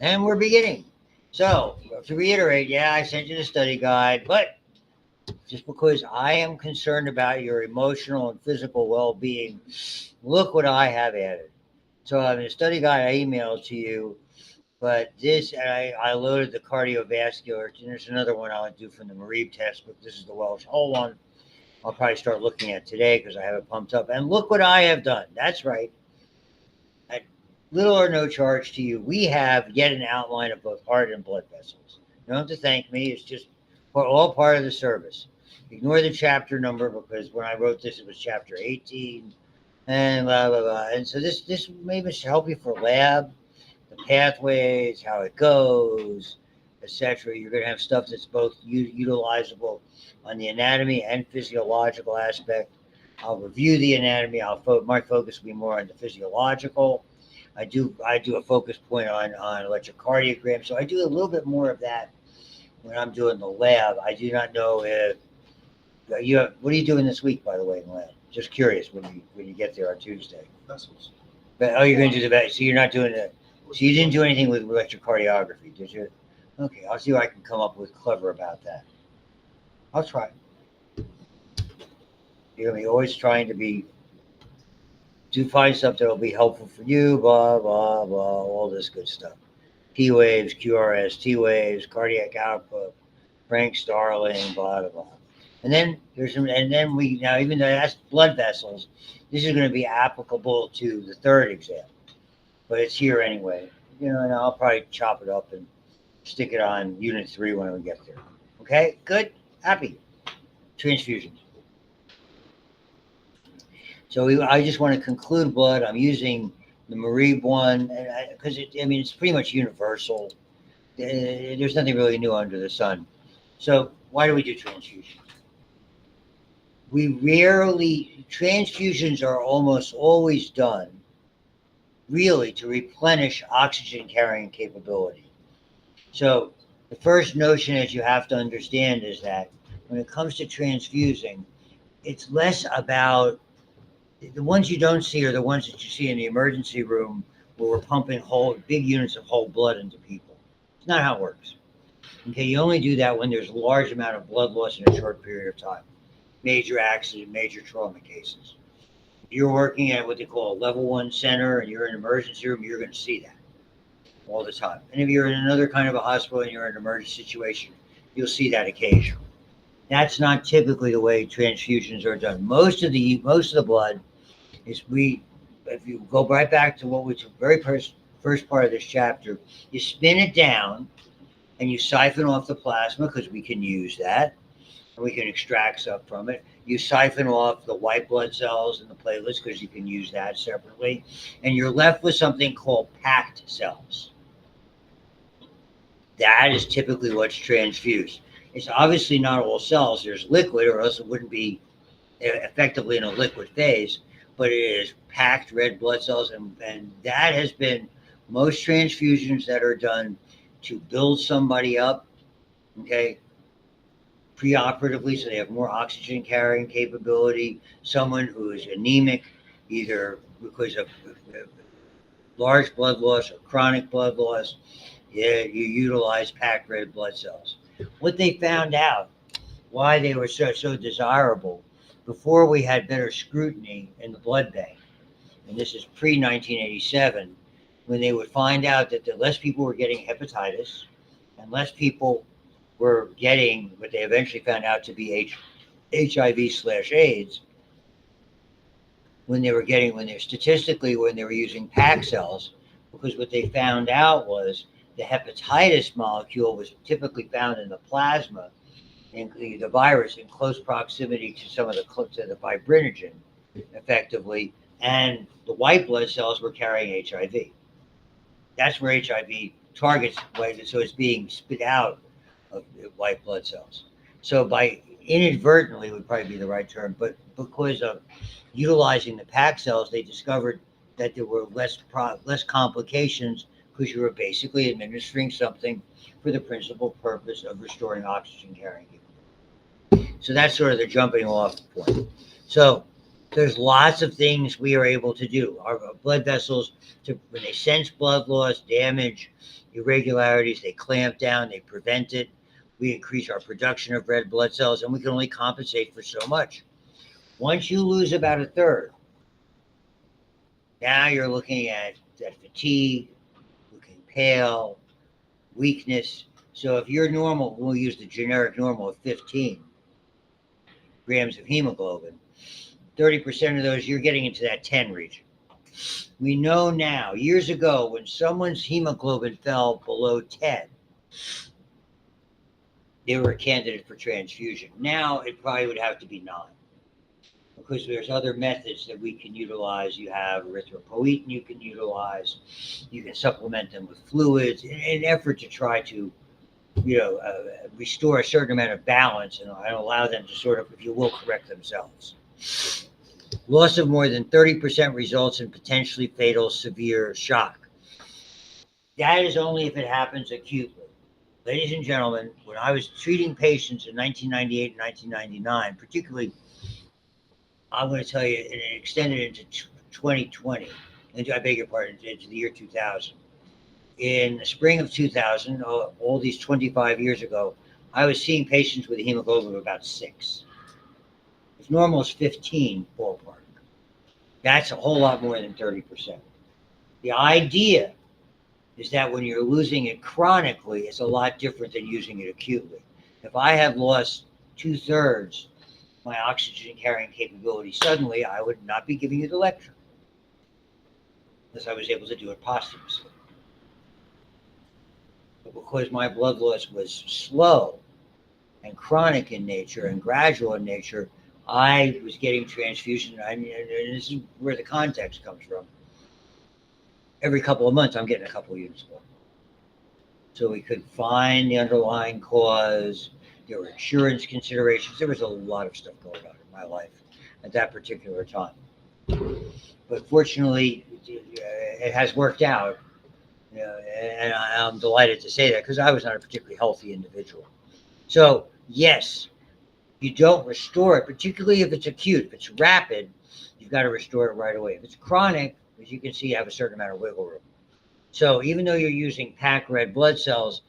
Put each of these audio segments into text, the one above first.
And we're beginning. So, to reiterate, yeah, I sent you the study guide, but just because I am concerned about your emotional and physical well being, look what I have added. So, in the study guide I emailed to you, but this, and I loaded the cardiovascular, and there's another one I'll do from the Marib test, but this is the Welsh whole one. I'll probably start looking at today because I have it pumped up. And look what I have done. That's right. At little or no charge to you, we have yet an outline of both heart and blood vessels. You don't have to thank me. It's just for all part of the service. Ignore the chapter number because when I wrote this, it was chapter 18 and blah, blah, blah. And so this maybe should help you for lab, the pathways, how it goes, etc. You're going to have stuff that's both utilizable on the anatomy and physiological aspect. I'll review the anatomy. My focus will be more on the physiological. I do a focus point on electrocardiogram. So I do a little bit more of that when I'm doing the lab. I do not know if what are you doing this week, by the way, in the lab? Just curious when you get there on Tuesday. Vessels. But you're going to do the vet. So you're not doing it. So you didn't do anything with electrocardiography, did you? Okay, I'll see what I can come up with clever about that. I'll try. You're going to be always trying to find stuff that will be helpful for you, blah, blah, blah, all this good stuff. P waves, QRS, T waves, cardiac output, Frank Starling, blah, blah, blah. And then even though that's blood vessels, this is going to be applicable to the third exam, but it's here anyway. And I'll probably chop it up and stick it on unit 3 when we get there. Okay, good, happy. Transfusions. So I just want to conclude blood. I'm using the Marib one because it's pretty much universal. There's nothing really new under the sun. So why do we do transfusions? Transfusions are almost always done really to replenish oxygen carrying capability. So the first notion that you have to understand is that when it comes to transfusing, it's less about the ones you don't see are the ones that you see in the emergency room where we're pumping big units of whole blood into people. It's not how it works. Okay, you only do that when there's a large amount of blood loss in a short period of time. Major accident, major trauma cases. If you're working at what they call a level 1 center and you're in an emergency room, you're going to see that all the time. And if you're in another kind of a hospital and you're in an emergency situation, you'll see that occasionally. That's not typically the way transfusions are done. Most of the blood is if you go right back to what was the very first part of this chapter, you spin it down and you siphon off the plasma because we can use that and we can extract stuff from it. You siphon off the white blood cells and the platelets because you can use that separately. And you're left with something called packed cells. That is typically what's transfused. It's obviously not all cells. There's liquid, or else it wouldn't be effectively in a liquid phase, but it is packed red blood cells. And that has been most transfusions that are done to build somebody up, okay, preoperatively, so they have more oxygen carrying capability. Someone who is anemic, either because of large blood loss or chronic blood loss, you utilize packed red blood cells. What they found out, why they were so desirable, before we had better scrutiny in the blood bank, and this is pre-1987, when they would find out that the less people were getting hepatitis and less people were getting what they eventually found out to be HIV/AIDS, when they were using packed cells, because what they found out was the hepatitis molecule was typically found in the plasma, and the virus in close proximity to some of the fibrinogen, effectively, and the white blood cells were carrying HIV. That's where HIV targets, so it's being spit out of white blood cells. So by inadvertently would probably be the right term, but because of utilizing the packed cells, they discovered that there were less complications because you were basically administering something for the principal purpose of restoring oxygen carrying. So that's sort of the jumping off point. So There's lots of things we are able to do. Our blood vessels, when they sense blood loss, damage, irregularities, they clamp down, they prevent it. We increase our production of red blood cells, and we can only compensate for so much. Once you lose about a third, now you're looking at that fatigue, looking pale, weakness. So if you're normal, we'll use the generic normal of 15 grams of hemoglobin. 30% of those, you're getting into that 10 region. We know now, years ago, when someone's hemoglobin fell below 10, they were a candidate for transfusion. Now it probably would have to be 9, because there's other methods that we can utilize. You have erythropoietin you can utilize. You can supplement them with fluids in an effort to try to, restore a certain amount of balance and allow them to sort of, if you will, correct themselves. Loss of more than 30% results in potentially fatal severe shock. That is only if it happens acutely. Ladies and gentlemen, when I was treating patients in 1998 and 1999, particularly, I'm going to tell you, and it extended into 2020, I beg your pardon, into the year 2000. In the spring of 2000, all these 25 years ago, I was seeing patients with a hemoglobin of about 6. If normal is 15, ballpark. That's a whole lot more than 30%. The idea is that when you're losing it chronically, it's a lot different than using it acutely. If I have lost 2/3 my oxygen carrying capability suddenly, I would not be giving you the lecture unless I was able to do it posthumously. But because my blood loss was slow and chronic in nature and gradual in nature, I was getting transfusion. And this is where the context comes from. Every couple of months, I'm getting a couple of units of blood. So we could find the underlying cause. There were insurance considerations. There was a lot of stuff going on in my life at that particular time. But fortunately, it has worked out. And I'm delighted to say that, because I was not a particularly healthy individual. So, yes, you don't restore it, particularly if it's acute. If it's rapid, you've got to restore it right away. If it's chronic, as you can see, you have a certain amount of wiggle room. So even though you're using packed red blood cells,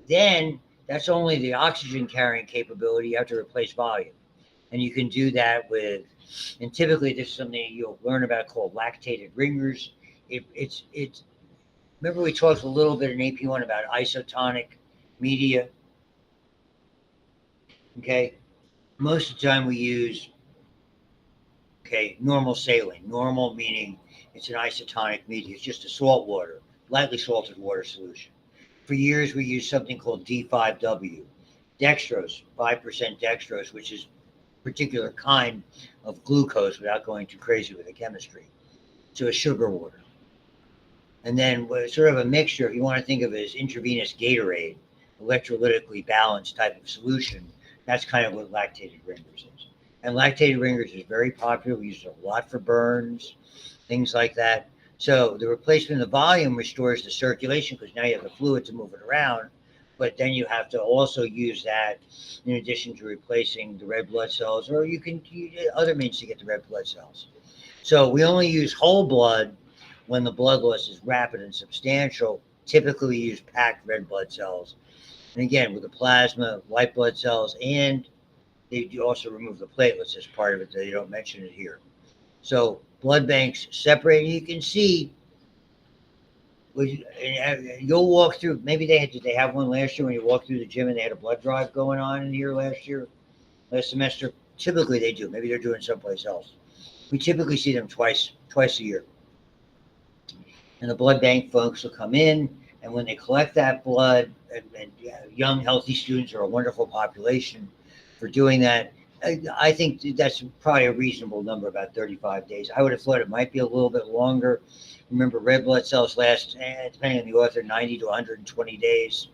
then that's only the oxygen carrying capability. You have to replace volume. And you can do that with, and typically this is something you'll learn about called lactated ringers. It's remember we talked a little bit in AP1 about isotonic media. Okay. Most of the time we use, normal saline. Normal meaning it's an isotonic media. It's just a salt water, lightly salted water solution. For years, we used something called D5W, dextrose, 5% dextrose, which is a particular kind of glucose without going too crazy with the chemistry. So a sugar water. And then sort of a mixture, if you want to think of it as intravenous Gatorade, electrolytically balanced type of solution, that's kind of what lactated ringers is. And lactated ringers is very popular. We use it a lot for burns, things like that. So the replacement of the volume restores the circulation, because now you have the fluid to move it around. But then you have to also use that in addition to replacing the red blood cells, or you can use other means to get the red blood cells. So we only use whole blood when the blood loss is rapid and substantial. Typically we use packed red blood cells. And again, with the plasma, white blood cells, and they do also remove the platelets as part of it. They don't mention it here. So blood banks separate. You can see, you'll walk through, maybe did they have one last year when you walked through the gym and they had a blood drive going on in here last semester? Typically they do. Maybe they're doing someplace else. We typically see them twice a year. And the blood bank folks will come in, and when they collect that blood, and young, healthy students are a wonderful population for doing that. I think that's probably a reasonable number, about 35 days. I would have thought it might be a little bit longer. Remember, red blood cells last, depending on the author, 90 to 120 days.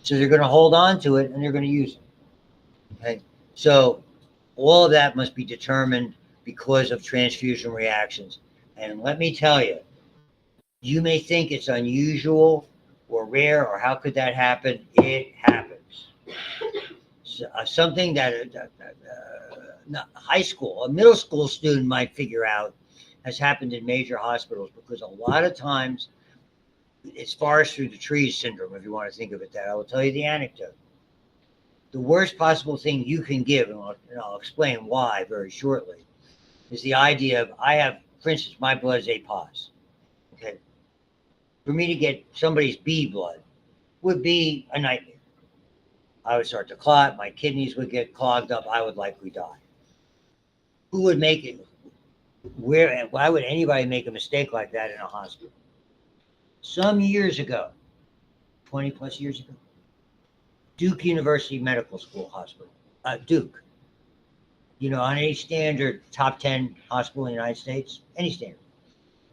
So they're going to hold on to it, and they're going to use it. Okay? So all of that must be determined because of transfusion reactions. And let me tell you, you may think it's unusual or rare, or how could that happen? It happens. Something that high school, a middle school student might figure out has happened in major hospitals, because a lot of times it's forest through the trees syndrome, if you want to think of it that. I will tell you the anecdote. The worst possible thing you can give, and I'll explain why very shortly, is the idea of, I have, for instance, my blood is A positive. Okay. For me to get somebody's B blood would be a nightmare. I would start to clot, my kidneys would get clogged up, I would likely die. Who would make it? Why would anybody make a mistake like that in a hospital? Some years ago, 20 plus years ago, Duke University Medical School Hospital, Duke, on any standard top 10 hospital in the United States, any standard,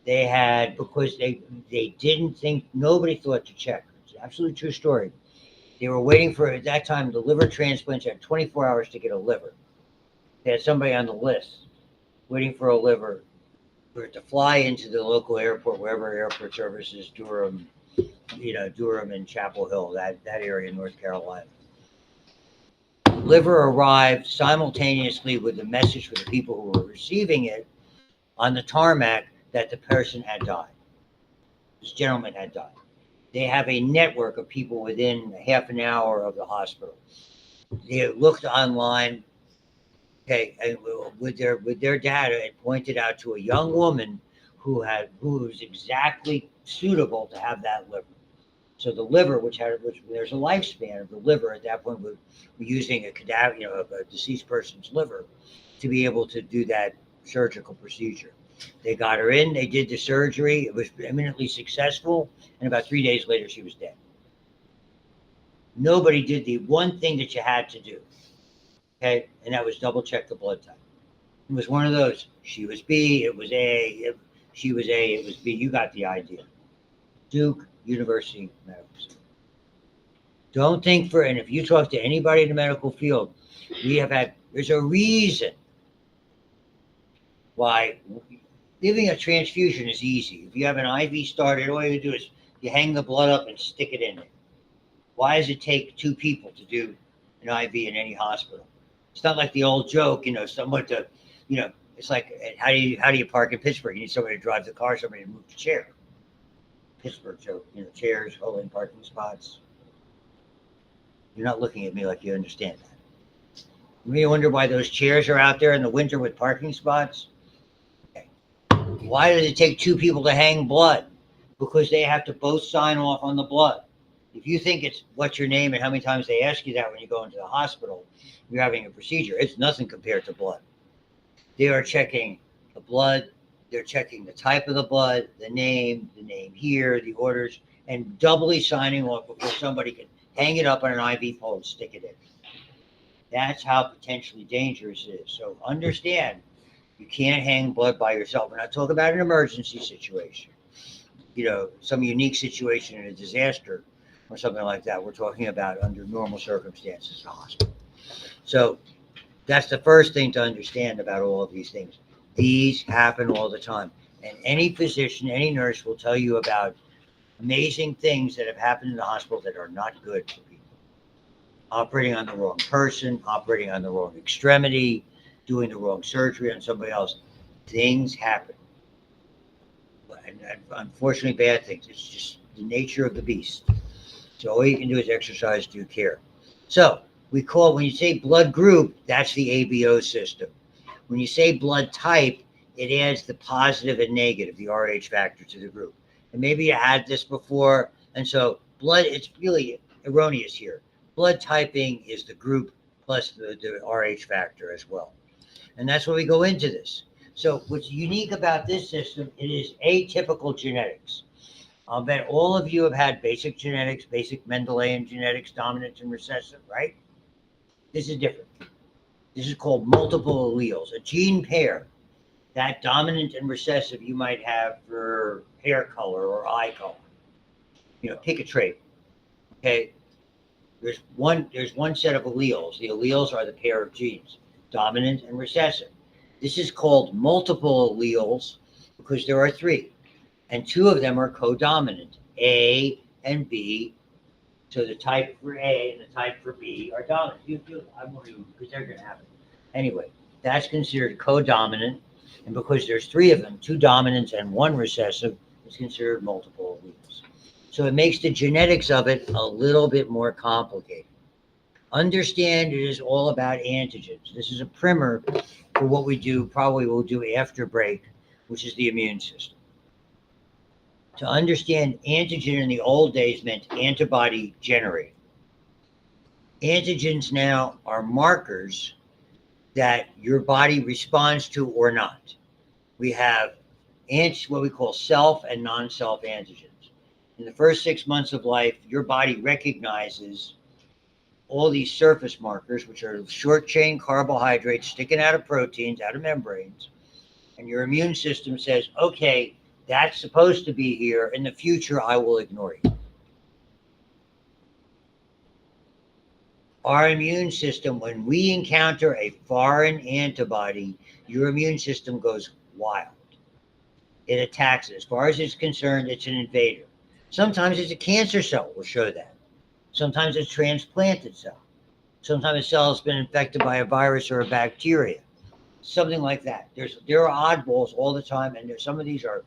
they had, because they didn't think, nobody thought to check. It's an absolutely true story. They were waiting for, at that time, the liver transplants had 24 hours to get a liver. They had somebody on the list waiting for a liver for it to fly into the local airport, wherever airport services, Durham, Durham and Chapel Hill, that area in North Carolina. Liver arrived simultaneously with the message for the people who were receiving it on the tarmac that the person had died. This gentleman had died. They have a network of people within half an hour of the hospital. They looked online, okay, and with their data, it pointed out to a young woman who was exactly suitable to have that liver. So the liver, which there's a lifespan of the liver at that point, we're using a cadaver, a deceased person's liver, to be able to do that surgical procedure. They got her in, they did the surgery, it was eminently successful, and about 3 days later, she was dead. Nobody did the one thing that you had to do, okay, and that was double check the blood type. It was one of those, she was B, it was A, she was A, it was B, you got the idea. Duke University Medical School. Don't think and if you talk to anybody in the medical field, there's a reason why giving a transfusion is easy. If you have an IV started, all you do is you hang the blood up and stick it in there. Why does it take two people to do an IV in any hospital? It's not like the old joke, someone to, it's like, how do you park in Pittsburgh? You need somebody to drive the car, somebody to move the chair. Pittsburgh joke, chairs, holding parking spots. You're not looking at me like you understand that. You may wonder why those chairs are out there in the winter with parking spots. Okay. Why does it take two people to hang blood? Because they have to both sign off on the blood. If you think it's what's your name and how many times they ask you that when you go into the hospital, you're having a procedure, it's nothing compared to blood. They are checking the blood, they're checking the type of the blood, the name here, the orders, and doubly signing off before somebody can hang it up on an IV pole and stick it in. That's how potentially dangerous it is. So understand, you can't hang blood by yourself. We're not talking about an emergency situation, some unique situation in a disaster or something like that. We're talking about under normal circumstances in the hospital. So that's the first thing to understand about all of these things. These happen all the time. And any physician, any nurse will tell you about amazing things that have happened in the hospital that are not good for people. Operating on the wrong person, operating on the wrong extremity, doing the wrong surgery on somebody else. Things happen. And unfortunately, bad things. It's just the nature of the beast. So all you can do is exercise due care. So when you say blood group, that's the ABO system. When you say blood type, it adds the positive and negative, the RH factor, to the group. And maybe you had this before. And so it's really erroneous here. Blood typing is the group plus the RH factor as well. And that's where we go into this. So what's unique about this system, it is atypical genetics. I'll bet all of you have had basic genetics, basic Mendelian genetics, dominant and recessive, right? This is different. This is called multiple alleles, a gene pair. That dominant and recessive you might have for hair color or eye color. Pick a trait. Okay. There's one set of alleles. The alleles are the pair of genes, dominant and recessive. This is called multiple alleles because there are three, and two of them are codominant, A and B. So the type for A and the type for B are dominant. I won't even, because they're going to happen. Anyway, that's considered codominant. And because there's three of them, two dominants and one recessive, it's considered multiple alleles. So it makes the genetics of it a little bit more complicated. Understand it is all about antigens. This is a primer for what we do, probably we'll do after break, which is the immune system. To understand antigen in the old days meant antibody generated. Antigens now are markers that your body responds to or not. We have what we call self and non-self antigens. In the first 6 months of life, your body recognizes all these surface markers, which are short chain carbohydrates sticking out of proteins, out of membranes. And your immune system says, okay, that's supposed to be here. In the future, I will ignore you. Our immune system, when we encounter a foreign antibody, your immune system goes wild. It attacks it. As far as it's concerned, it's an invader. Sometimes it's a cancer cell, will show that. Sometimes it's a transplanted cell. Sometimes a cell has been infected by a virus or a bacteria. Something like that. There are oddballs all the time, and some of these are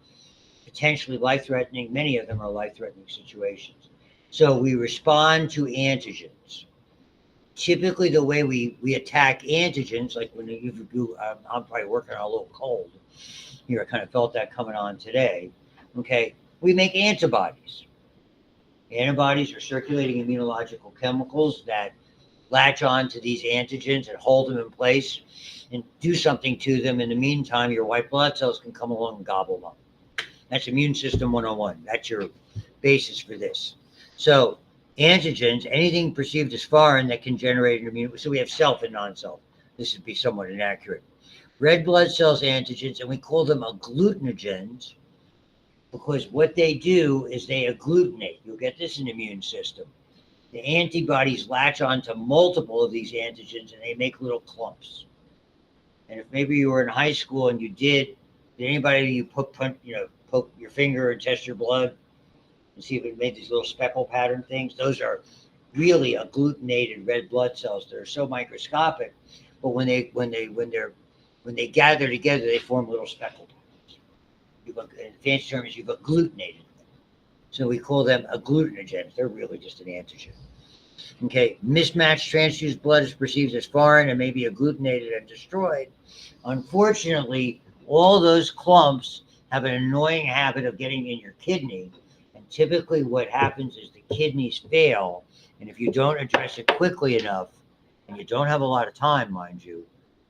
potentially life-threatening. Many of them are life-threatening situations. So we respond to antigens. Typically, the way we attack antigens, like when you do, I'm probably working on a little cold here. I kind of felt that coming on today. Okay, we make antibodies. Antibodies are circulating immunological chemicals that latch on to these antigens and hold them in place and do something to them. In the meantime, your white blood cells can come along and gobble them up. That's immune system 101. That's your basis for this. So antigens, anything perceived as foreign that can generate an immune. So we have self and non-self. This would be somewhat inaccurate. Red blood cells antigens, and we call them agglutinogens because what they do is they agglutinate. You'll get this in the immune system. The antibodies latch onto multiple of these antigens and they make little clumps. And if maybe you were in high school and did anybody poke your finger and test your blood and see if it made these little speckle pattern things? Those are really agglutinated red blood cells that are so microscopic, but when they gather together, they form little speckle patterns. In fancy terms, you've agglutinated them. So we call them agglutinogens. They're really just an antigen. Okay, mismatched transfused blood is perceived as foreign and may be agglutinated and destroyed. Unfortunately, all those clumps have an annoying habit of getting in your kidney. And typically what happens is the kidneys fail. And if you don't address it quickly enough, and you don't have a lot of time, mind you,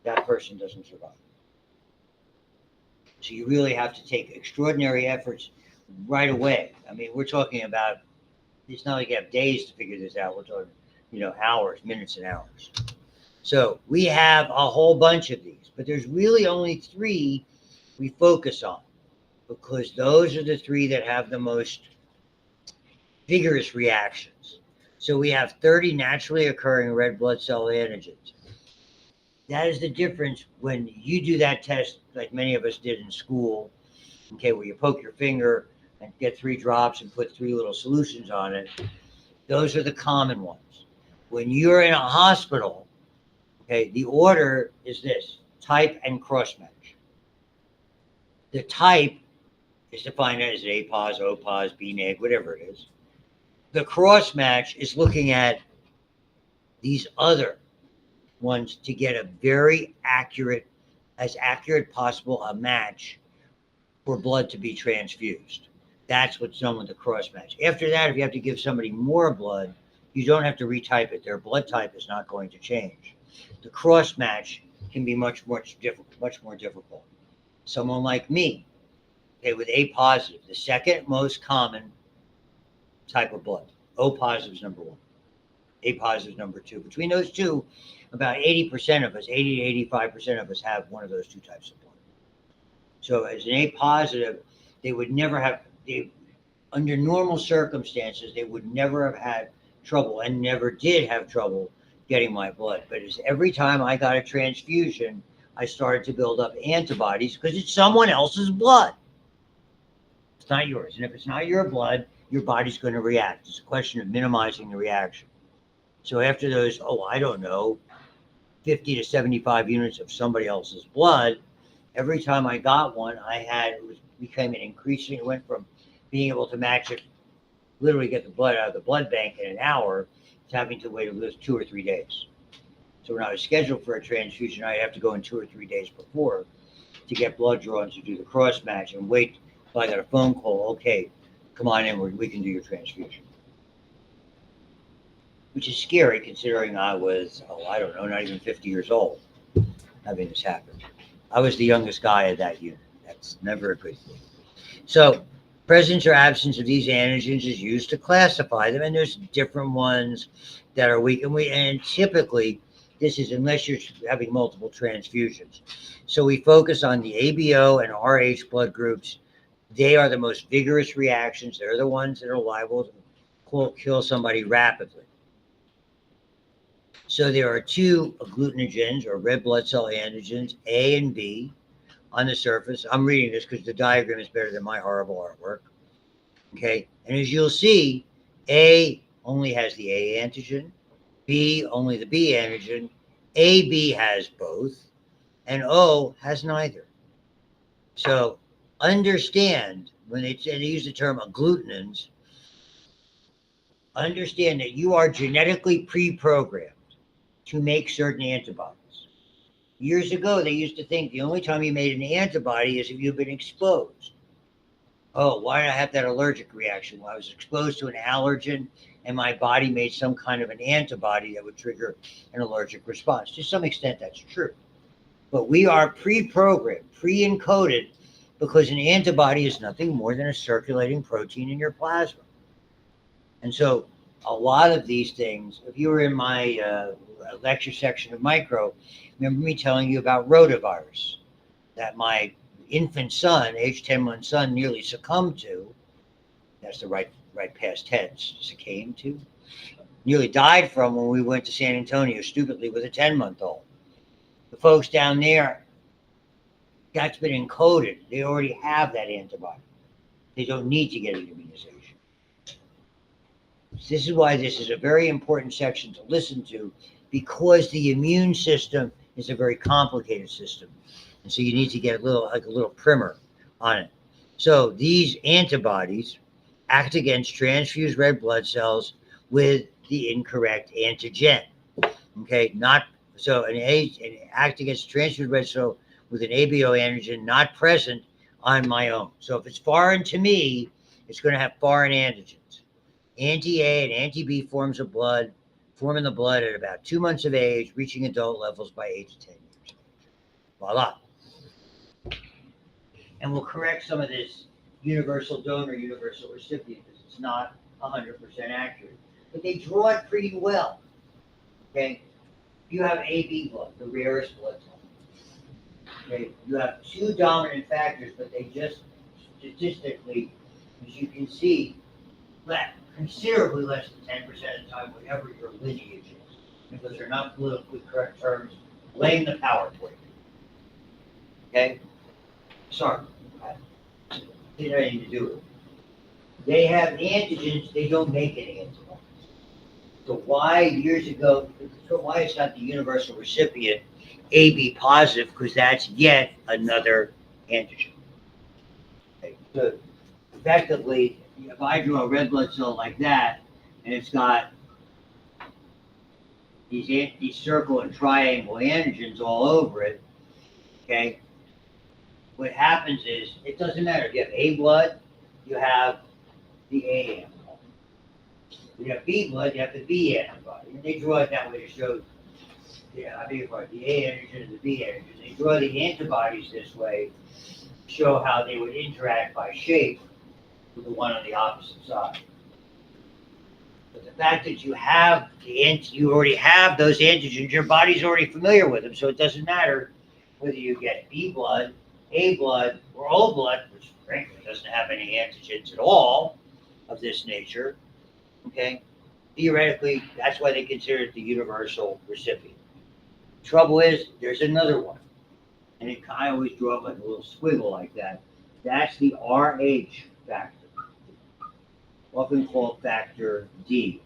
that person doesn't survive. So you really have to take extraordinary efforts right away. I mean, we're talking about, it's not like you have days to figure this out. We're talking, hours, minutes and hours. So we have a whole bunch of these, but there's really only 3 we focus on because those are the 3 that have the most vigorous reactions. So we have 30 naturally occurring red blood cell antigens. That is the difference when you do that test, like many of us did in school, okay, where you poke your finger and get 3 drops and put 3 little solutions on it. Those are the common ones. When you're in a hospital, okay, the order is this: type and cross-match. The type is defined as an A pos, O pos, B neg, whatever it is. The cross-match is looking at these other ones to get a very accurate, as accurate possible, a match for blood to be transfused. That's what's done with the cross-match. After that, if you have to give somebody more blood, you don't have to retype it. Their blood type is not going to change. The cross-match can be much more difficult. Someone like me, okay, with A positive, the second most common type of blood. O positive is number 1. A positive is number 2. Between those two, about 80% of us, 80 to 85% of us have one of those 2 types of blood. So as an A positive, they would never have, under normal circumstances, they would never have had trouble and never did have trouble getting my blood. But as every time I got a transfusion, I started to build up antibodies because it's someone else's blood. It's not yours. And if it's not your blood, your body's going to react. It's a question of minimizing the reaction. So after those, 50 to 75 units of somebody else's blood. Every time I got one, became an increasing, it went from being able to match it, literally get the blood out of the blood bank in an hour, to having to wait at least 2 or 3 days. So when I was scheduled for a transfusion, I'd have to go in 2 or 3 days before to get blood drawn to do the cross match and wait till I got a phone call. Okay, come on in, we can do your transfusion. Which is scary considering I was, I don't know, not even 50 years old having this happen. I was the youngest guy of that unit. That's never a good thing. So presence or absence of these antigens is used to classify them, and there's different ones that are weak. And typically, this is unless you're having multiple transfusions. So we focus on the ABO and RH blood groups. They are the most vigorous reactions. They're the ones that are liable to kill somebody rapidly. So there are two agglutinogens or red blood cell antigens, A and B, on the surface. I'm reading this because the diagram is better than my horrible artwork. Okay, and as you'll see, A only has the A antigen, B only the B antigen, AB has both, and O has neither. So understand when they use the term agglutinins, understand that you are genetically pre-programmed to make certain antibodies. Years ago, they used to think the only time you made an antibody is if you've been exposed. Oh, why did I have that allergic reaction? Well, I was exposed to an allergen and my body made some kind of an antibody that would trigger an allergic response. To some extent, that's true. But we are pre-programmed, pre-encoded, because an antibody is nothing more than a circulating protein in your plasma. And so a lot of these things, if you were in my lecture section of micro, remember me telling you about rotavirus that my infant son, age 10-month son, nearly succumbed to. That's the right past tense, succumbed to. Nearly died from when we went to San Antonio stupidly with a 10-month-old. The folks down there, that's been encoded. They already have that antibody. They don't need to get an immunization. This is why this is a very important section to listen to, because the immune system is a very complicated system. And so you need to get a little primer on it. So these antibodies act against transfused red blood cells with the incorrect antigen. Okay, and act against transfused red cell with an ABO antigen not present on my own. So if it's foreign to me, it's going to have foreign antigens. Anti-A and anti-B forms in the blood at about 2 months of age, reaching adult levels by 8 to 10 years. Voila. And we'll correct some of this universal donor, universal recipient, because it's not 100% accurate. But they draw it pretty well. Okay? You have AB blood, the rarest blood type. Okay? You have two dominant factors, but they just statistically, as you can see, considerably less than 10% of the time, whatever your lineage is. Because they're not politically correct terms, laying the power for you. Okay? Sorry. They don't have anything to do with it. They have antigens, they don't make any antibodies. So why it's not the universal recipient AB positive? Because that's yet another antigen. Okay. So effectively, if I draw a red blood cell like that, and it's got these circle and triangle antigens all over it, okay, what happens is, it doesn't matter. If you have A blood, you have the A antibody. If you have B blood, you have the B antibody. And they draw it that way to show, the A antigen and the B antigen. They draw the antibodies this way to show how they would interact by shape with the one on the opposite side. But the fact that you already have those antigens, your body's already familiar with them, so it doesn't matter whether you get B blood, A blood, or O blood, which frankly doesn't have any antigens at all of this nature. Okay, theoretically, that's why they consider it the universal recipient. Trouble is, there's another one, and I always draw it like a little squiggle like that. That's the RH factor, often called factor D.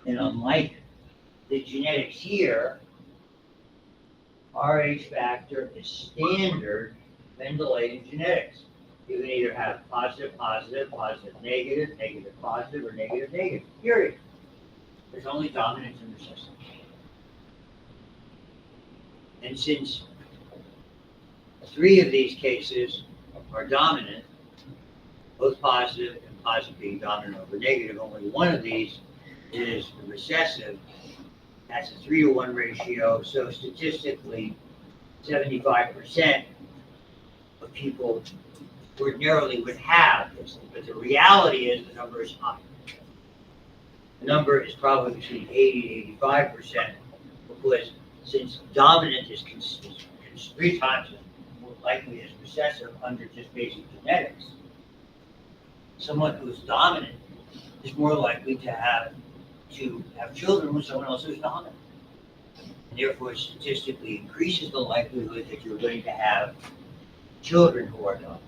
And unlike the genetics here, Rh factor is standard Mendelian genetics. You can either have positive, positive, positive, negative, negative, positive, or negative, negative, period. There's only dominance and recessive. And since 3 of these cases are dominant, both positive and positive being dominant over negative, only one of these is recessive. That's a 3-to-1 ratio. So statistically, 75% of people ordinarily would have this. But the reality is the number is high. The number is probably between 80 and 85%, because since dominant is 3 times as more likely as recessive under just basic genetics, someone who is dominant is more likely to have children with someone else who's dominant. And therefore, statistically increases the likelihood that you're going to have children who are dominant.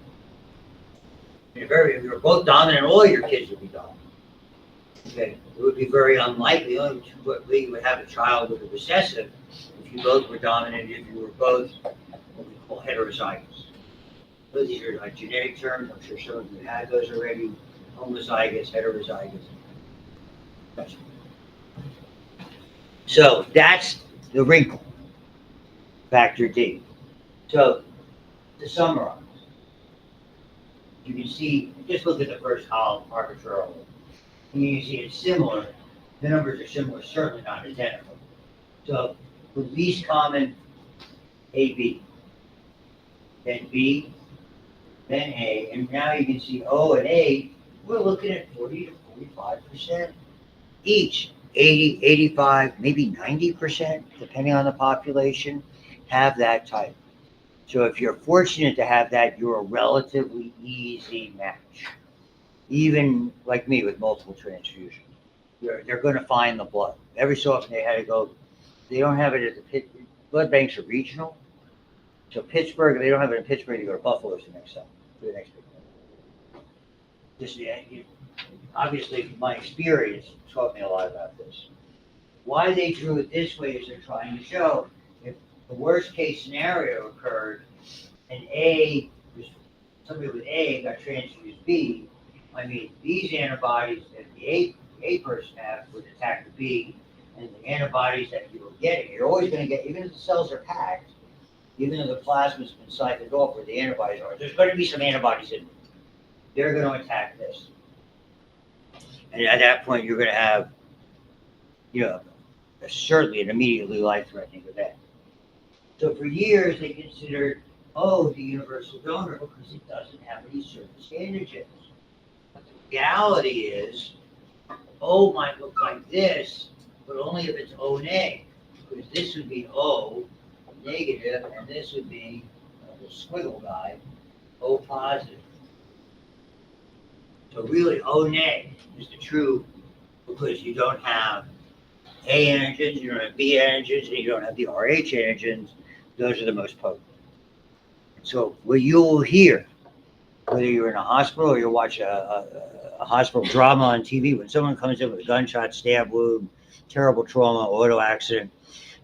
If you're both dominant, all your kids would be dominant. Okay, it would be very unlikely. The only way you would have a child with a recessive if you both were dominant, if you were both what we call heterozygous. So these are like genetic terms. I'm sure some of you had those already. Homozygous, heterozygous. So that's the wrinkle, factor D. So to summarize, you can see, just look at the first column arbitrarily. And you can see it's similar. The numbers are similar, certainly not identical. So the least common, AB, then B, then A, and now you can see O and A, we're looking at 40 to 45% each. 80, 85, maybe 90%, depending on the population, have that type. So if you're fortunate to have that, you're a relatively easy match. Even like me with multiple transfusions, they're going to find the blood. Every so often they had to go, they don't have it at the pit. Blood banks are regional. So Pittsburgh, they don't have it in Pittsburgh, you go to Buffalo the next time, for the next big one. Just, obviously, from my experience, taught me a lot about this. Why they drew it this way is they're trying to show if the worst case scenario occurred and somebody with A got transfused B, I mean, these antibodies that the A person has would attack the B, and the antibodies that you were getting, you're always going to get, even if the cells are packed, even though the plasma's been siphoned off where the antibodies are, there's going to be some antibodies in them. They're going to attack this. And at that point, you're going to have, certainly an immediately life-threatening event. So for years, they considered O the universal donor because it doesn't have any surface antigens. But the reality is, O might look like this, but only if it's O negative, because this would be O negative, and this would be the squiggle guy, O positive. So really, O negative is the true, because you don't have A antigens, you don't have B antigens, and you don't have the Rh antigens. Those are the most potent. So what you will hear, whether you're in a hospital or you're watching a hospital drama on TV, when someone comes in with a gunshot, stab wound, terrible trauma, auto accident,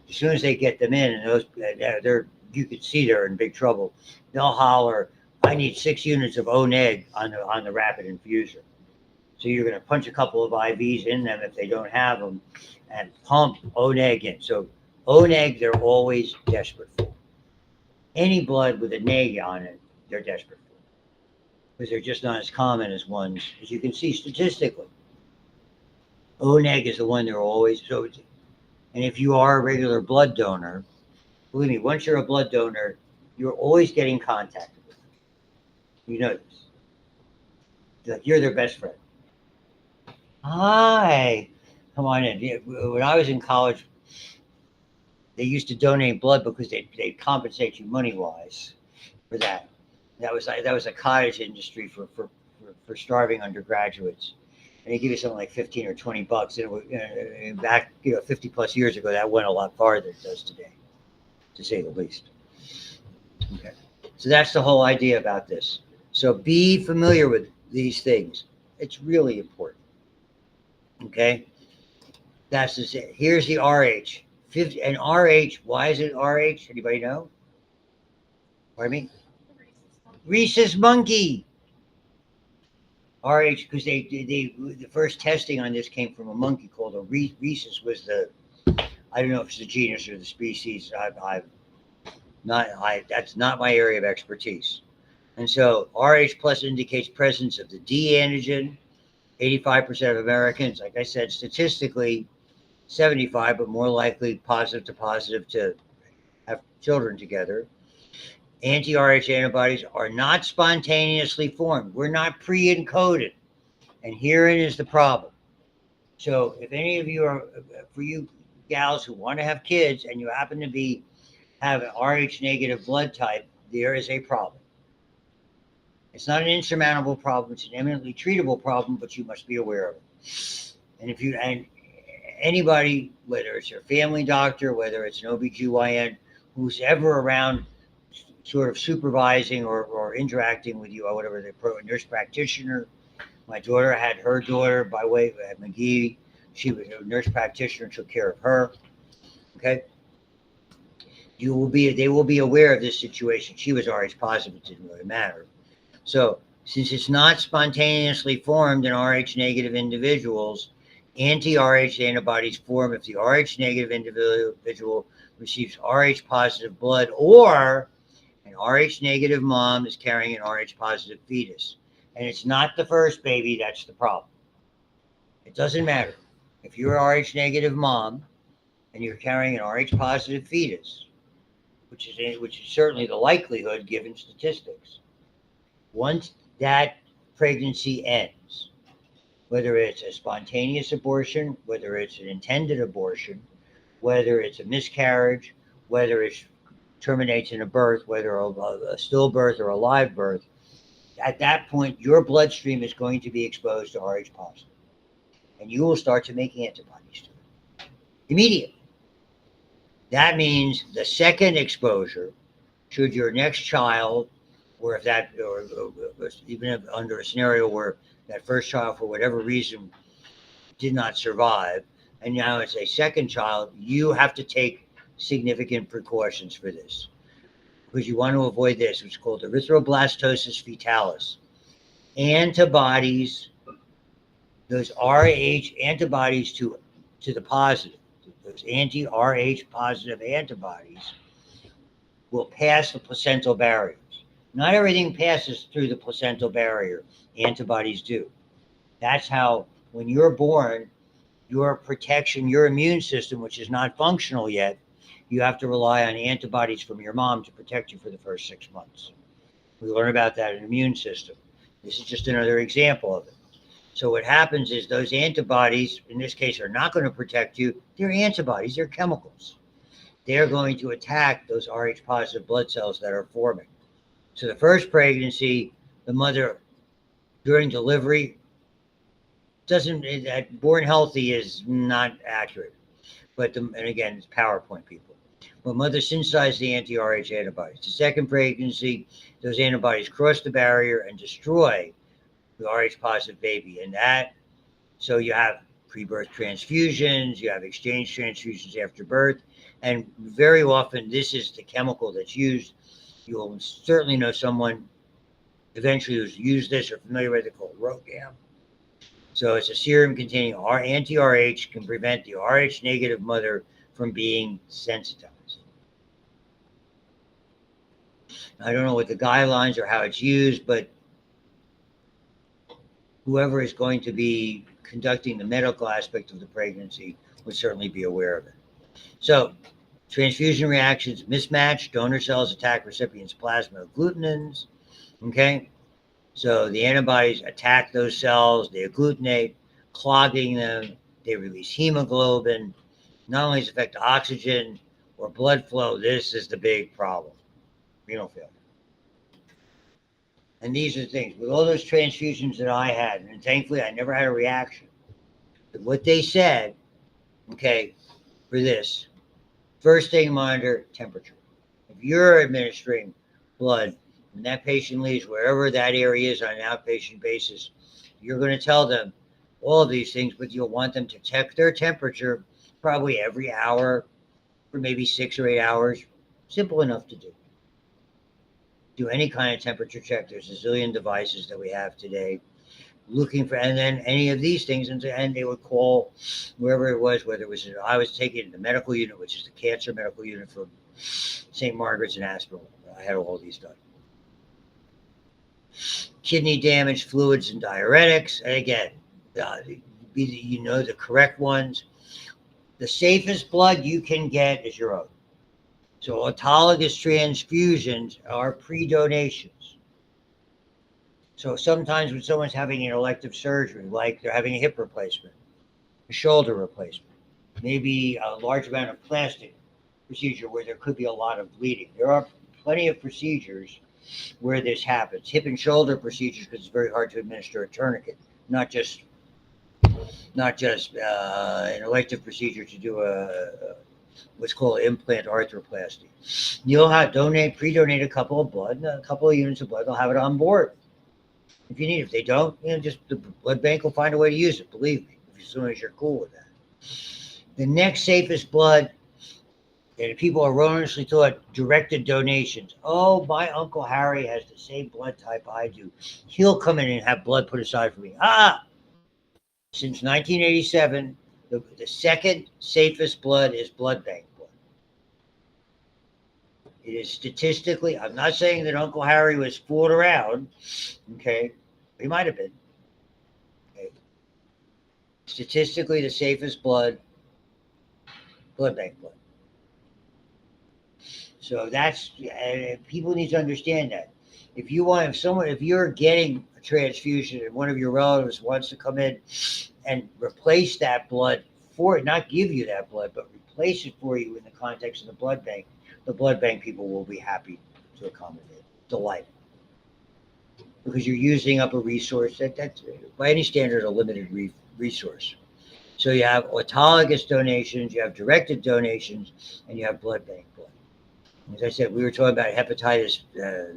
as soon as they get them in, and you can see they're in big trouble, they'll holler, "I need 6 units of O-neg on the rapid infuser." So you're going to punch a couple of IVs in them if they don't have them, and pump O-neg in. So O-neg, they're always desperate for. Any blood with a neg on it, they're desperate for, because they're just not as common as ones, as you can see statistically. O-neg is the one they're always, and if you are a regular blood donor, believe me, once you're a blood donor, you're always getting contacted with them. You know this. Like you're their best friend. Hi, come on in. When I was in college, they used to donate blood because they'd compensate you money-wise for that. That was a cottage industry for starving undergraduates. And they give you something like $15 or $20. And back 50 plus years ago, that went a lot farther than it does today, to say the least. Okay, so that's the whole idea about this. So be familiar with these things. It's really important. Okay, That's the same. Here's the RH. 50, and RH, why is it RH? Anybody know? Pardon me? Rhesus monkey. RH, because they the first testing on this came from a monkey called a rhesus was the, I don't know if it's the genus or the species. I've not I that's not my area of expertise. And so RH plus indicates presence of the D antigen. 85% of Americans, like I said, statistically 75, but more likely positive to have children together. Anti-RH antibodies are not spontaneously formed. We're not pre-encoded. And herein is the problem. So if any of you are, for you gals who want to have kids and you happen to have an RH negative blood type, there is a problem. It's not an insurmountable problem. It's an eminently treatable problem, but you must be aware of it. And anybody, whether it's your family doctor, whether it's an OBGYN, who's ever around sort of supervising or interacting with you or whatever, the nurse practitioner. My daughter had her daughter by way at McGee. She was a nurse practitioner and took care of her. Okay. They will be aware of this situation. She was RH positive. It didn't really matter. So since it's not spontaneously formed in RH negative individuals, anti-RH antibodies form if the RH negative individual receives RH positive blood or an RH negative mom is carrying an RH positive fetus. And it's not the first baby that's the problem. It doesn't matter. If you're an RH negative mom and you're carrying an RH positive fetus, which is certainly the likelihood given statistics, once that pregnancy ends, whether it's a spontaneous abortion, whether it's an intended abortion, whether it's a miscarriage, whether it terminates in a birth, whether a stillbirth or a live birth, at that point, your bloodstream is going to be exposed to RH positive. And you will start to make antibodies to it immediately. That means the second exposure, should your next child, or if that, or even if under a scenario where that first child, for whatever reason, did not survive, and now it's a second child, you have to take significant precautions for this. Because you want to avoid this, which is called erythroblastosis fetalis. Antibodies, those RH antibodies to the positive, those anti-RH positive antibodies will pass the placental barriers. Not everything passes through the placental barrier. Antibodies do. That's how, when you're born, your protection, your immune system, which is not functional yet, you have to rely on antibodies from your mom to protect you for the first 6 months. We learn about that in immune system. This is just another example of it. So what happens is those antibodies, in this case, are not going to protect you. They're antibodies, they're chemicals. They're going to attack those RH positive blood cells that are forming. So the first pregnancy, the mother, during delivery, born healthy is not accurate. But and again, it's PowerPoint people. But mother synthesized the anti-RH antibodies. The second pregnancy, those antibodies cross the barrier and destroy the RH positive baby. So you have pre-birth transfusions, you have exchange transfusions after birth, and very often this is the chemical that's used. You'll certainly know someone eventually who's used this or familiar with it, called ROGAM. So it's a serum containing anti-RH, can prevent the RH negative mother from being sensitized. I don't know what the guidelines or how it's used, but whoever is going to be conducting the medical aspect of the pregnancy would certainly be aware of it. So transfusion reactions mismatch. Donor cells attack recipient's plasma agglutinins. Okay. So the antibodies attack those cells. They agglutinate, clogging them. They release hemoglobin. Not only does it affect oxygen or blood flow, this is the big problem. Renal failure. And these are the things. With all those transfusions that I had, and thankfully I never had a reaction. But what they said, okay, for this, first thing, monitor temperature. If you're administering blood, when that patient leaves, wherever that area is on an outpatient basis, you're going to tell them all of these things, but you'll want them to check their temperature probably every hour for maybe 6 or 8 hours. Simple enough to do. Do any kind of temperature check. There's a zillion devices that we have today looking for, and then any of these things, and they would call wherever it was, whether it was, I was taking the medical unit, which is the cancer medical unit from St. Margaret's in Aspinwall. I had all these done. Kidney damage, fluids, and diuretics. And again, the correct ones. The safest blood you can get is your own. So autologous transfusions are pre-donations. So sometimes when someone's having an elective surgery, like they're having a hip replacement, a shoulder replacement, maybe a large amount of plastic procedure where there could be a lot of bleeding. There are plenty of procedures where this happens. Hip and shoulder procedures, because it's very hard to administer a tourniquet, not just an elective procedure to do what's called implant arthroplasty. You'll pre-donate a couple of blood, a couple of units of blood. They'll have it on board if you need it. If they don't, just the blood bank will find a way to use it. Believe me, as soon as you're cool with that. The next safest blood, and people are erroneously taught directed donations. Oh, my Uncle Harry has the same blood type I do. He'll come in and have blood put aside for me. Since 1987, the second safest blood is blood bank blood. It is statistically, I'm not saying that Uncle Harry was fooled around, okay? He might have been. Okay. Statistically, the safest blood bank blood. So people need to understand that. If you're getting a transfusion and one of your relatives wants to come in and replace that blood for it, not give you that blood, but replace it for you in the context of the blood bank people will be happy to accommodate, delighted. Because you're using up a resource that's by any standard a limited resource. So you have autologous donations, you have directed donations, and you have blood bank blood. As I said, we were talking about hepatitis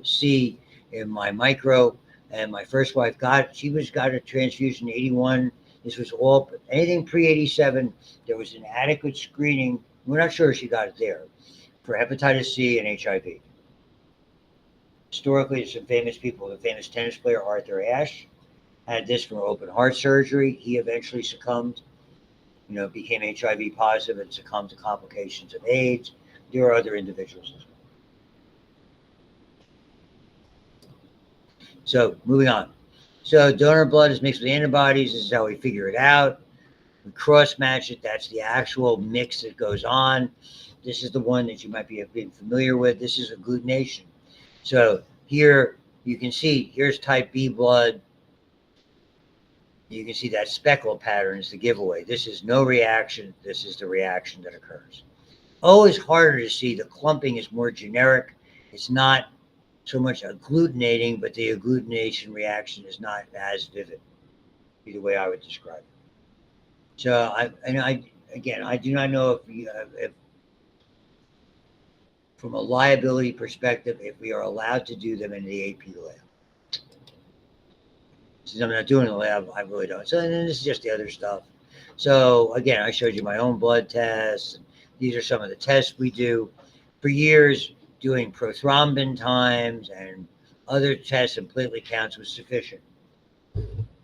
C in my micro, and my first wife got a transfusion in 81. This was all anything pre-87. There was an adequate screening. We're not sure she got it there for hepatitis C and HIV. Historically, there's some famous people. The famous tennis player Arthur Ashe had this from open heart surgery. He eventually succumbed, became HIV positive and succumbed to complications of AIDS. There are other individuals as well. So moving on. So donor blood is mixed with antibodies. This is how we figure it out. We cross match it. That's the actual mix that goes on. This is the one that you might be familiar with. This is agglutination. So here you can see, here's type B blood. You can see that speckle pattern is the giveaway. This is no reaction. This is the reaction that occurs. O is harder to see. The clumping is more generic. It's not so much agglutinating, but the agglutination reaction is not as vivid. Be the way I would describe it. So I do not know if from a liability perspective, if we are allowed to do them in the AP lab. Since I'm not doing the lab, I really don't. So then this is just the other stuff. So again, I showed you my own blood tests. These are some of the tests we do. For years, doing prothrombin times and other tests and platelet counts was sufficient.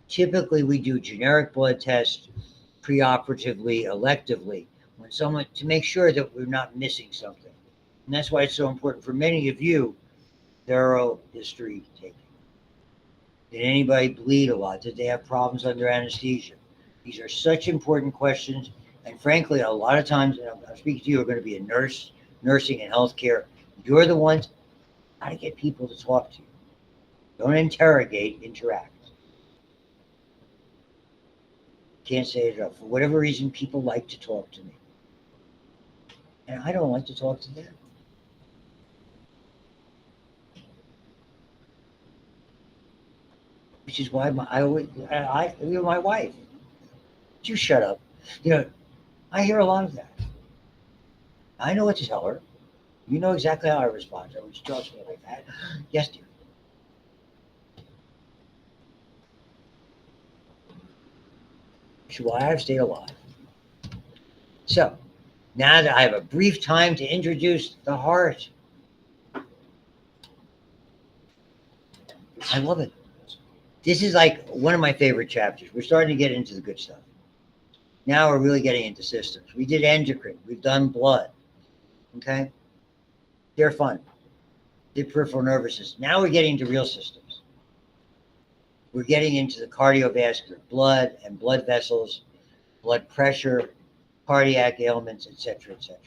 Typically, we do generic blood tests preoperatively, electively, to make sure that we're not missing something. And that's why it's so important for many of you, thorough history taking. Did anybody bleed a lot? Did they have problems under anesthesia? These are such important questions. And frankly, a lot of times, and I'm speaking to you, are going to be a nurse, nursing and healthcare. You're the ones how to get people to talk to you. Don't interrogate, interact. Can't say it enough. For whatever reason, people like to talk to me. And I don't like to talk to them. Which is why my wife, you shut up. I hear a lot of that. I know what to tell her. You know exactly how I respond. So when she talks to me like that, yes, dear. which is why I've stayed alive. So, now that I have a brief time to introduce the heart, I love it. This is like one of my favorite chapters. We're starting to get into the good stuff. Now we're really getting into systems. We did endocrine. We've done blood. Okay? They're fun. The peripheral nervous system. Now we're getting to real systems. We're getting into the cardiovascular, blood and blood vessels, blood pressure, cardiac ailments, etc., etc.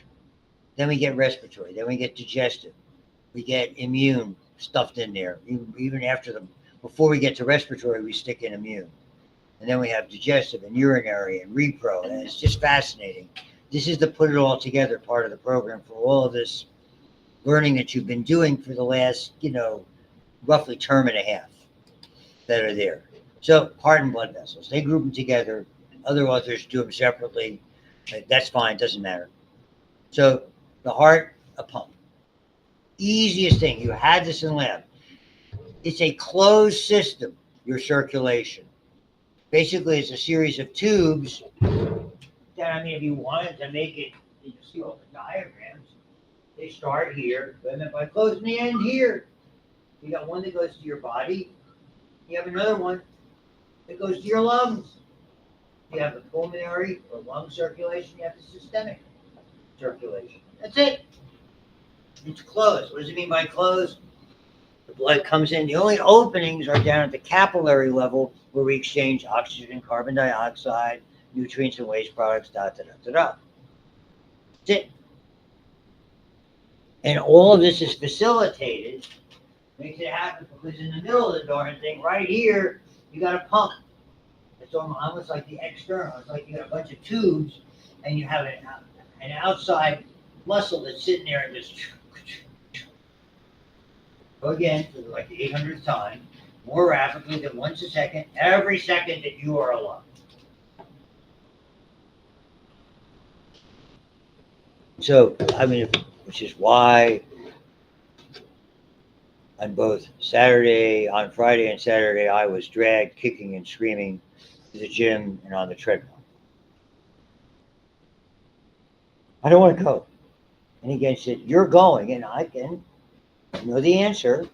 Then we get respiratory. Then we get digestive. We get immune stuffed in there. Even after before we get to respiratory, we stick in immune. And then we have digestive and urinary and repro. And it's just fascinating. This is the put it all together part of the program for all of this learning that you've been doing for the last, roughly term and a half that are there. So heart and blood vessels, they group them together. Other authors do them separately. That's fine, doesn't matter. So the heart, a pump. Easiest thing, you had this in lab. It's a closed system, your circulation. Basically, it's a series of tubes that, if you wanted to make it, you see all the diagrams, they start here, and then by closing the end here, you got one that goes to your body, you have another one that goes to your lungs. You have the pulmonary or lung circulation, you have the systemic circulation. That's it. It's closed. What does it mean by closed? The blood comes in. The only openings are down at the capillary level where we exchange oxygen and carbon dioxide, nutrients and waste products, That's it. And all of this is facilitated, makes it happen because in the middle of the darn thing, right here, you got a pump. It's almost like the external. It's like you got a bunch of tubes and you have an outside muscle that's sitting there and just go again for like the 800th time, more rapidly than once a second, every second that you are alive. So, which is why on Friday and Saturday, I was dragged kicking and screaming to the gym and on the treadmill. I don't want to go. And again, said, you're going, and I can know the answer.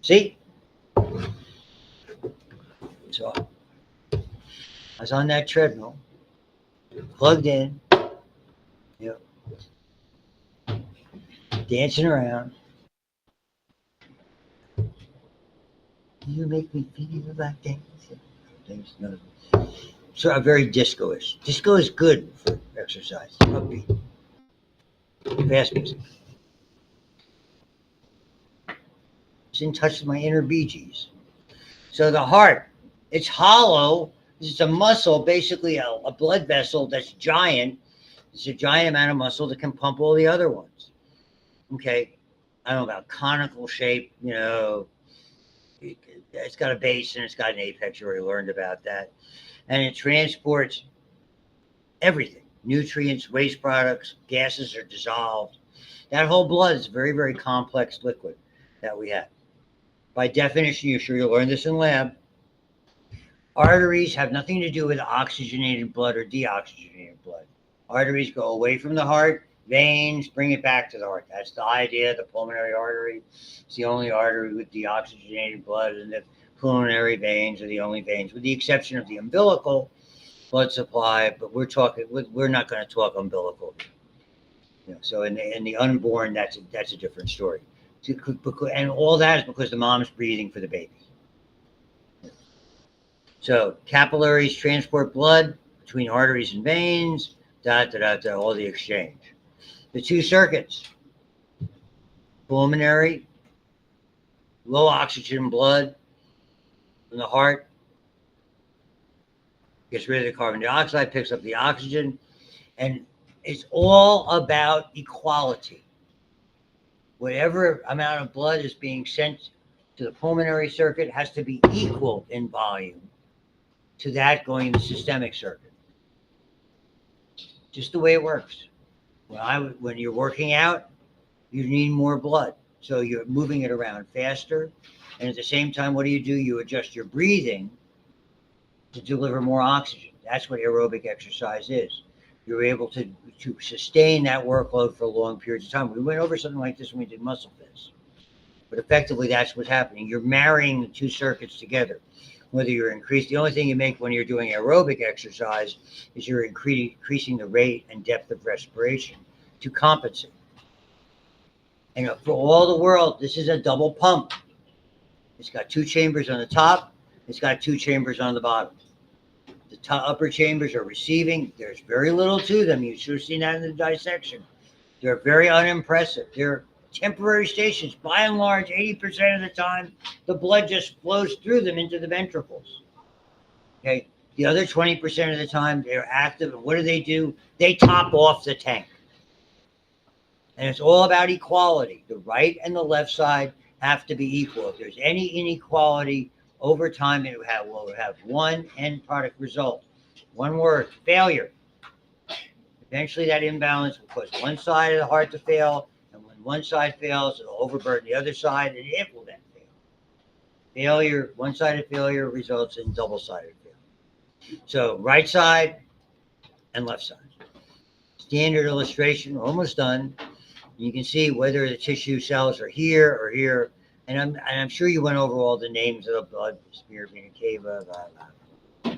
See? So I was on that treadmill, plugged in, dancing around. You make me feel like dancing. No. So I'm very disco-ish. Disco is good for exercise. Upbeat. Fast music. It's in touch with my inner Bee Gees. So the heart, it's hollow. It's a muscle, basically a blood vessel that's giant. It's a giant amount of muscle that can pump all the other ones. Okay. I don't know about conical shape, it's got a base and it's got an apex. You already learned about that. And it transports everything. Nutrients, waste products, gases are dissolved. That whole blood is a very, very complex liquid that we have. By definition, you're sure you'll learn this in lab. Arteries have nothing to do with oxygenated blood or deoxygenated blood. Arteries go away from the heart. Veins bring it back to the heart. That's the idea. The pulmonary artery is the only artery with deoxygenated blood, and the pulmonary veins are the only veins, with the exception of the umbilical blood supply. But we're not going to talk umbilical. So in the unborn, that's a different story. And all that is because the mom's breathing for the baby. So capillaries transport blood between arteries and veins. All the exchange. The two circuits, pulmonary, low oxygen blood from the heart, gets rid of the carbon dioxide, picks up the oxygen, and it's all about equality. Whatever amount of blood is being sent to the pulmonary circuit has to be equal in volume to that going in the systemic circuit. Just the way it works. When you're working out, you need more blood. So you're moving it around faster. And at the same time, what do? You adjust your breathing to deliver more oxygen. That's what aerobic exercise is. You're able to sustain that workload for long periods of time. We went over something like this when we did muscle fitness. But effectively, that's what's happening. You're marrying the two circuits together. Whether you're increasing, the only thing you make when you're doing aerobic exercise is you're increasing the rate and depth of respiration to compensate. And for all the world, this is a double pump. It's got two chambers on the top. It's got two chambers on the bottom. The upper chambers are receiving. There's very little to them. You should have seen that in the dissection. They're very unimpressive. They're temporary stations. By and large, 80% of the time, the blood just flows through them into the ventricles. Okay. The other 20% of the time, they're active. And what do? They top off the tank. And it's all about equality. The right and the left side have to be equal. If there's any inequality over time, it will have one end product result. One word: failure. Eventually, that imbalance will cause one side of the heart to fail, and when one side fails, it'll overburden the other side, and it will then fail. Failure, one-sided failure results in double-sided failure. So, right side and left side. Standard illustration, we're almost done. You can see whether the tissue cells are here or here, and I'm sure you went over all the names of the blood, smear, vena cava, blah, blah.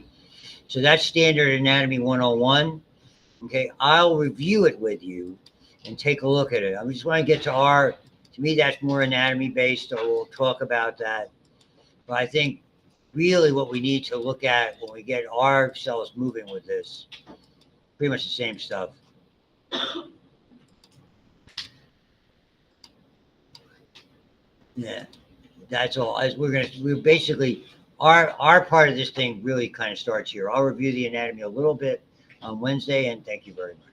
So that's standard anatomy 101. Okay, I'll review it with you and take a look at it. I just want to get to me, that's more anatomy based, so we'll talk about that. But I think really what we need to look at when we get our cells moving with this, pretty much the same stuff. Yeah, that's all. We're basically, our part of this thing really kind of starts here. I'll review the anatomy a little bit on Wednesday, and thank you very much.